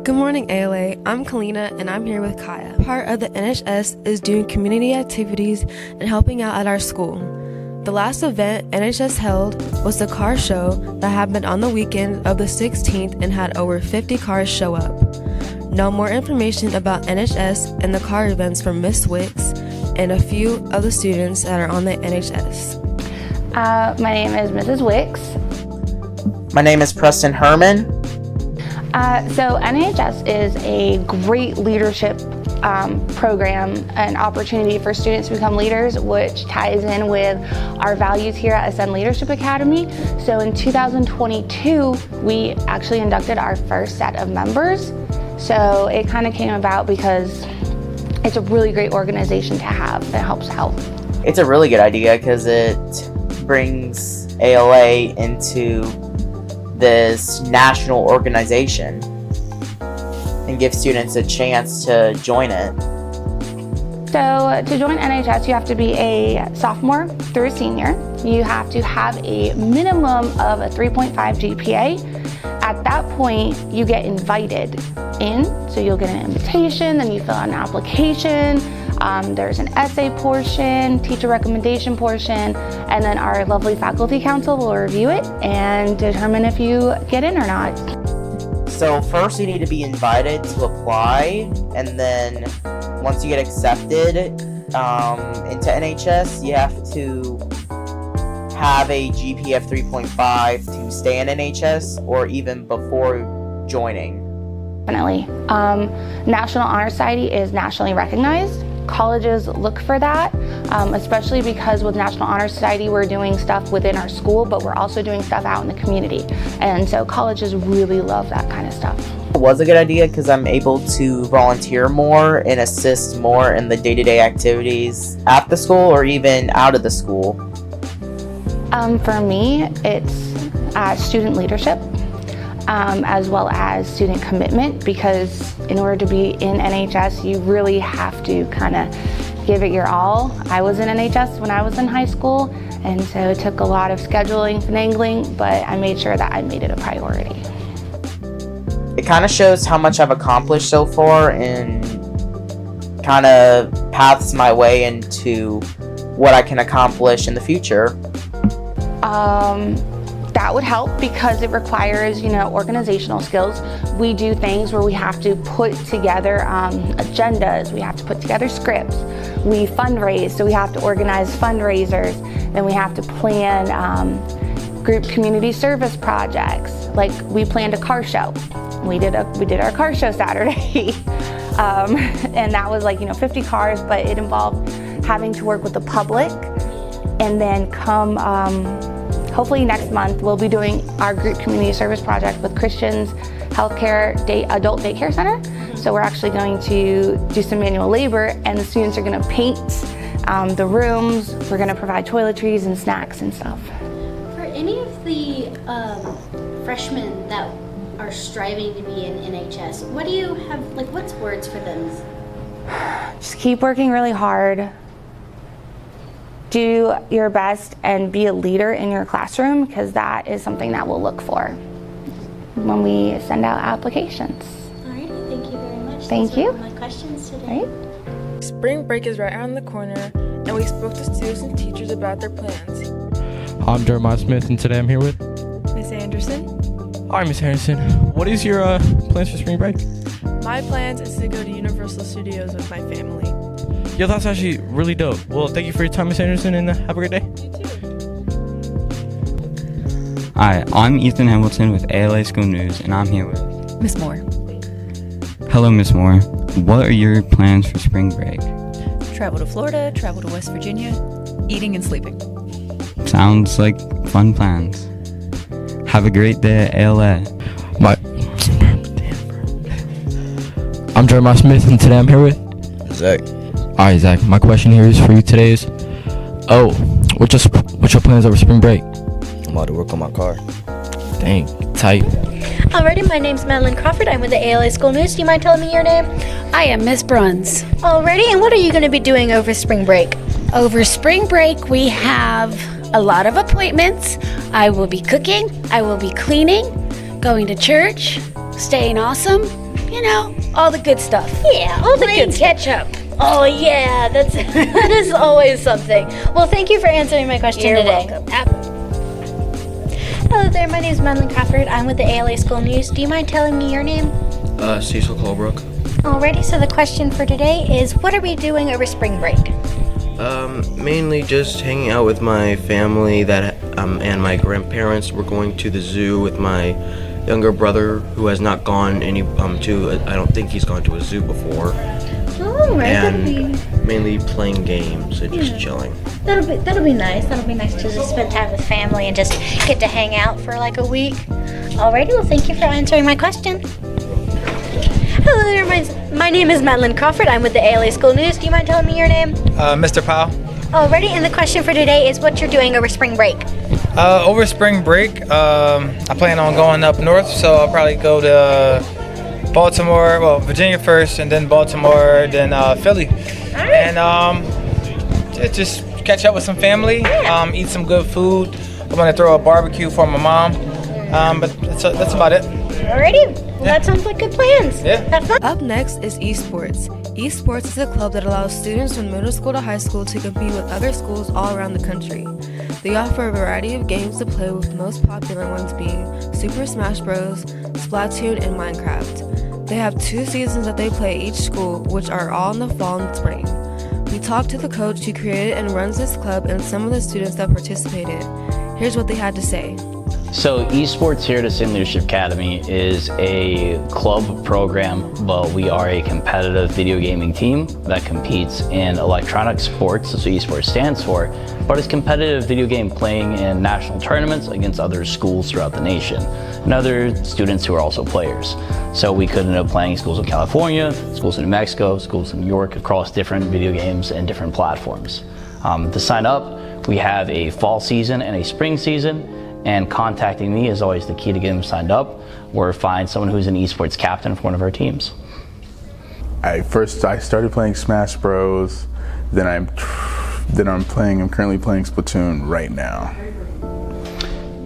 Good morning, ALA. I'm Kalina, and I'm here with Kaya. Part of the NHS is doing community activities and helping out at our school. The last event NHS held was the car show that happened on the weekend of the 16th and had over 50 cars show up. Know more information about NHS and the car events from Miss Wicks and a few of the students that are on the NHS. My name is Mrs. Wicks. My name is Preston Herman. So NHS is a great leadership program, an opportunity for students to become leaders, which ties in with our values here at Ascend Leadership Academy. So in 2022, we actually inducted our first set of members. So it kind of came about because it's a really great organization to have that helps out. It's a really good idea because it brings ALA into this national organization and gives students a chance to join it. So to join NHS, you have to be a sophomore through a senior. You have to have a minimum of a 3.5 GPA. At that point, you get invited in. So you'll get an invitation, then you fill out an application. There's an essay portion, teacher recommendation portion, and then our lovely faculty council will review it and determine if you get in or not. So first you need to be invited to apply, and then once you get accepted into NHS, you have to have a GPA of 3.5 to stay in NHS or even before joining. Definitely. National Honor Society is nationally recognized. Colleges look for that, especially because with National Honor Society, we're doing stuff within our school, but we're also doing stuff out in the community. And so colleges really love that kind of stuff. It was a good idea because I'm able to volunteer more and assist more in the day-to-day activities at the school or even out of the school. For me, it's student leadership. As well as student commitment, because in order to be in NHS, you really have to kind of give it your all. I was in NHS when I was in high school, and so it took a lot of scheduling, finagling, but I made sure that I made it a priority. It kind of shows how much I've accomplished so far and kind of paths my way into what I can accomplish in the future. That would help because it requires, organizational skills. We do things where we have to put together agendas, we have to put together scripts, we fundraise, so we have to organize fundraisers, then we have to plan group community service projects. Like we planned a car show. We did our car show Saturday, and that was 50 cars, but it involved having to work with the public, and then hopefully next month, we'll be doing our group community service project with Christian's Healthcare Adult Daycare Center. So we're actually going to do some manual labor, and the students are going to paint the rooms. We're going to provide toiletries and snacks and stuff. For any of the freshmen that are striving to be in NHS, what do you have, what's words for them? Just keep working really hard. Do your best and be a leader in your classroom, because that is something that we'll look for when we send out applications. Alrighty, thank you very much. Thank you. Those were my questions today. Right? Spring break is right around the corner, and we spoke to students and teachers about their plans. I'm Jeremiah Smith, and today I'm here with Miss Anderson? Hi, Miss Harrison. What is your plans for spring break? My plans is to go to Universal Studios with my family. Yeah, that's actually really dope. Well, thank you for your time, Miss Anderson, and have a great day. You too. Hi, I'm Ethan Hamilton with ALA School News, and I'm here with Miss Moore. Hello, Miss Moore. What are your plans for spring break? Travel to Florida, travel to West Virginia, eating and sleeping. Sounds like fun plans. Have a great day at ALA. I'm Jeremiah Smith, and today I'm here with Zach. Alright, Zach, my question here is for you today is, what's your plans over spring break? I'm about to work on my car. Dang, tight. Alrighty, my name's Madeline Crawford. I'm with the ALA School News. Do you mind telling me your name? I am Miss Bruns. Alrighty, and what are you going to be doing over spring break? Over spring break, we have a lot of appointments. I will be cooking, I will be cleaning, going to church, staying awesome, you know, all the good stuff. Yeah, all the good catch up. Oh yeah, that is always something. Well, thank you for answering my question You're today. welcome. Hello there, my name is Madeline Crawford. I'm with the ALA School News. Do you mind telling me your name? Cecil Colebrook. Alrighty, so the question for today is, what are we doing over spring break? Mainly just hanging out with my family and my grandparents. We're going to the zoo with my younger brother, who has not gone I don't think he's gone to a zoo before. Alright, And mainly playing games and just chilling. That'll be nice. That'll be nice to just spend time with family and just get to hang out for like a week. Alrighty, well thank you for answering my question. Hello there, my name is Madeline Crawford. I'm with the ALA School News. Do you mind telling me your name? Mr. Powell. Alrighty, and the question for today is what you're doing over spring break. Over spring break, I plan on going up north, so I'll probably go to Baltimore, Virginia first, and then Baltimore, then Philly. Alright. And just catch up with some family, eat some good food. I'm gonna throw a barbecue for my mom, but that's about it. Alrighty, well, that sounds like good plans. Yeah. Have fun. Up next is esports. Esports is a club that allows students from middle school to high school to compete with other schools all around the country. They offer a variety of games to play, with the most popular ones being Super Smash Bros., Splatoon, and Minecraft. They have 2 seasons that they play each school, which are all in the fall and spring. We talked to the coach who created and runs this club and some of the students that participated. Here's what they had to say. So esports here at St. Leadership Academy is a club program, but we are a competitive video gaming team that competes in electronic sports, that's what esports stands for, but it's competitive video game playing in national tournaments against other schools throughout the nation and other students who are also players. So we could end up playing schools in California, schools in New Mexico, schools in New York, across different video games and different platforms. To sign up, we have a fall season and a spring season. And contacting me is always the key to get them signed up, or find someone who's an esports captain for one of our teams. I started playing Smash Bros. Then I'm currently playing Splatoon right now.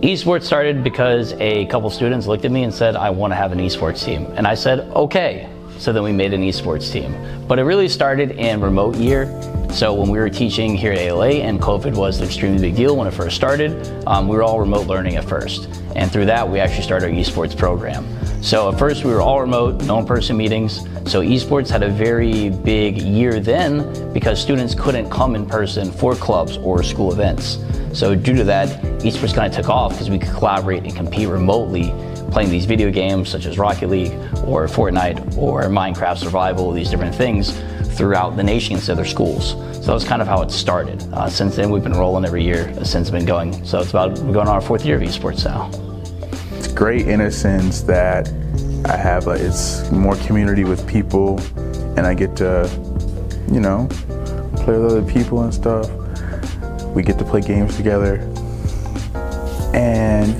Esports started because a couple students looked at me and said, I want to have an esports team. And I said, okay. So then we made an esports team. But it really started in remote year. So when we were teaching here at ALA and COVID was an extremely big deal when it first started, we were all remote learning at first. And through that, we actually started our esports program. So at first we were all remote, no in-person meetings. So esports had a very big year then because students couldn't come in person for clubs or school events. So due to that, esports kind of took off because we could collaborate and compete remotely, playing these video games such as Rocket League or Fortnite or Minecraft Survival, these different things throughout the nation instead of their schools. So that was kind of how it started. Since then, we've been rolling every year since it's been going. So we're going on our 4th year of esports now. It's great in a sense that I have it's more community with people, and I get to, play with other people and stuff. We get to play games together, and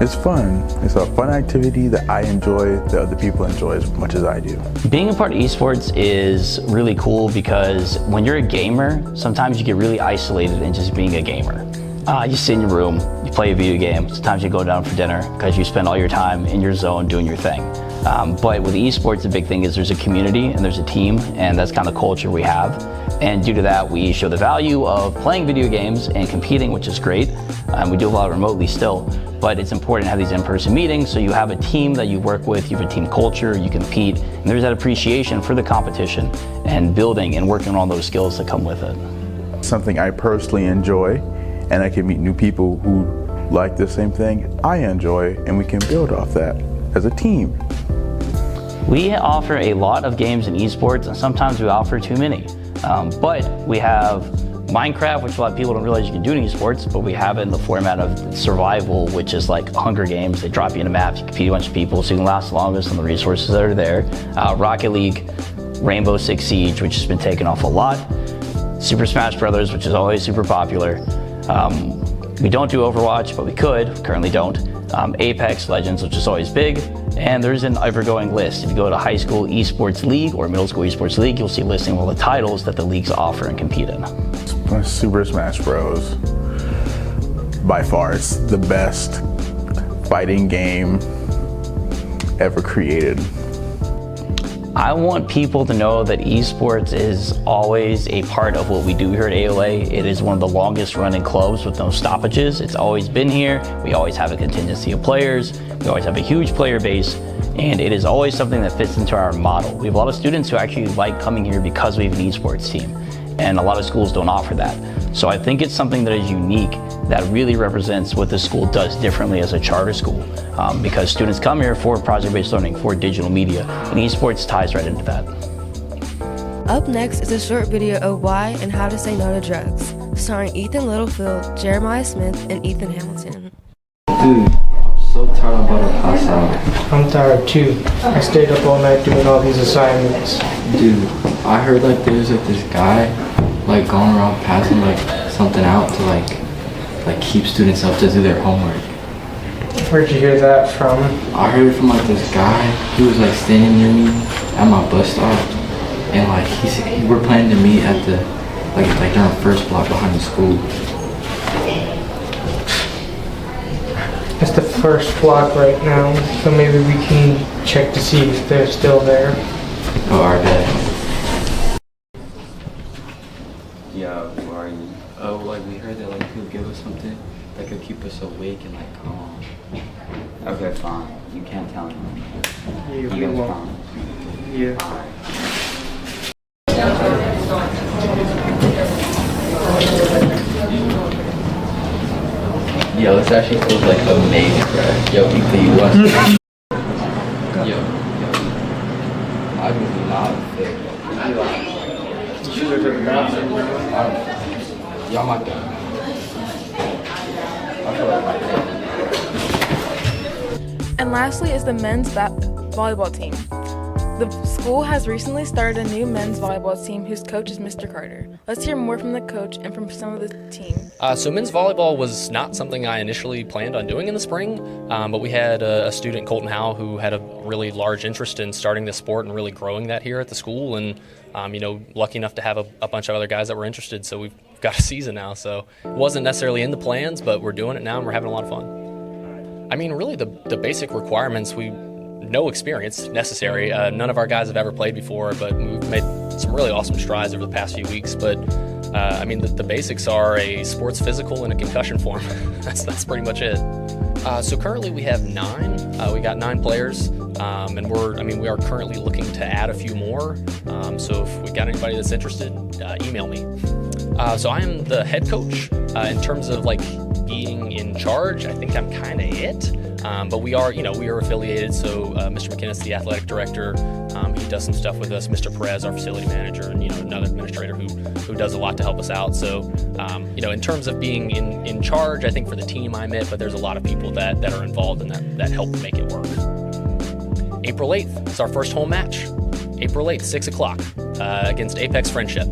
it's fun. It's a fun activity that I enjoy, that other people enjoy as much as I do. Being a part of esports is really cool because when you're a gamer, sometimes you get really isolated in just being a gamer. You sit in your room, you play a video game, sometimes you go down for dinner because you spend all your time in your zone doing your thing. But with esports, the big thing is there's a community and there's a team, and that's kind of the culture we have. And due to that, we show the value of playing video games and competing, which is great. We do a lot remotely still, but it's important to have these in-person meetings so you have a team that you work with, you have a team culture, you compete, and there's that appreciation for the competition and building and working on all those skills that come with it. Something I personally enjoy, and I can meet new people who like the same thing I enjoy, and we can build off that as a team. We offer a lot of games in esports, and sometimes we offer too many. But we have Minecraft, which a lot of people don't realize you can do in esports, but we have it in the format of survival, which is like Hunger Games. They drop you in a map, you compete with a bunch of people, so you can last longest on the resources that are there. Rocket League, Rainbow Six Siege, which has been taken off a lot. Super Smash Brothers, which is always super popular. We don't do Overwatch, but we could, currently don't. Apex Legends, which is always big. And there's an ever-growing list. If you go to high school esports league or middle school esports league, you'll see a listing of all the titles that the leagues offer and compete in. Super Smash Bros. By far, it's the best fighting game ever created. I want people to know that esports is always a part of what we do here at AOA. It is one of the longest running clubs with no stoppages. It's always been here. We always have a contingency of players. We always have a huge player base. And it is always something that fits into our model. We have a lot of students who actually like coming here because we have an esports team. And a lot of schools don't offer that. So I think it's something that is unique that really represents what the school does differently as a charter school. Because students come here for project-based learning, for digital media, and esports ties right into that. Up next is a short video of why and how to say no to drugs, starring Ethan Littlefield, Jeremiah Smith, and Ethan Hamilton. Dude, I'm so tired, I'm about to pass out. I'm tired too. I stayed up all night doing all these assignments. Dude, I heard like there's like this guy like going around passing like something out to like keep students up to do their homework. Where'd you hear that from? I heard it from like this guy. He was like standing near me at my bus stop, and like we're planning to meet at the like during the first block behind the school. It's the first block right now, so maybe we can check to see if they're still there. Oh, are they? Yeah, where are you? Oh, like we heard that like he'll give us something that could keep us awake and like calm. Okay, fine. You can't tell him. Yeah, You we guys won't. promise? Yeah. Yo, this actually feels like amazing, bro. Yo, people, you want yo. I do not fit. You should have done that. Y'all might go. I feel like And lastly is the men's volleyball team. The school has recently started a new men's volleyball team whose coach is Mr. Carter. Let's hear more from the coach and from some of the team. So men's volleyball was not something I initially planned on doing in the spring, but we had a student, Colton Howe, who had a really large interest in starting this sport and really growing that here at the school, and lucky enough to have a bunch of other guys that were interested, so we've got a season now. So it wasn't necessarily in the plans, but we're doing it now and we're having a lot of fun. I mean, really the basic requirements, no experience necessary. None of our guys have ever played before, but we've made some really awesome strides over the past few weeks. But the basics are a sports physical and a concussion form. that's pretty much it. So currently we have 9. We got 9 players, and we are currently looking to add a few more. So if we got anybody that's interested, email me. So I am the head coach. In terms of like being in charge, I think I'm kind of it. But we are affiliated. So Mr. McKinnis, the athletic director, he does some stuff with us. Mr. Perez, our facility manager, and another administrator who does a lot to help us out. So in terms of being in charge, I think for the team I'm it, but there's a lot of people that are involved and that help make it work. April 8th is our first home match. April 8th, 6 o'clock, against Apex Friendship.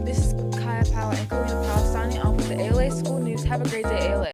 This is Kaya Powell and Kalina Powell signing off with the ALA School News. Have a great day, ALA.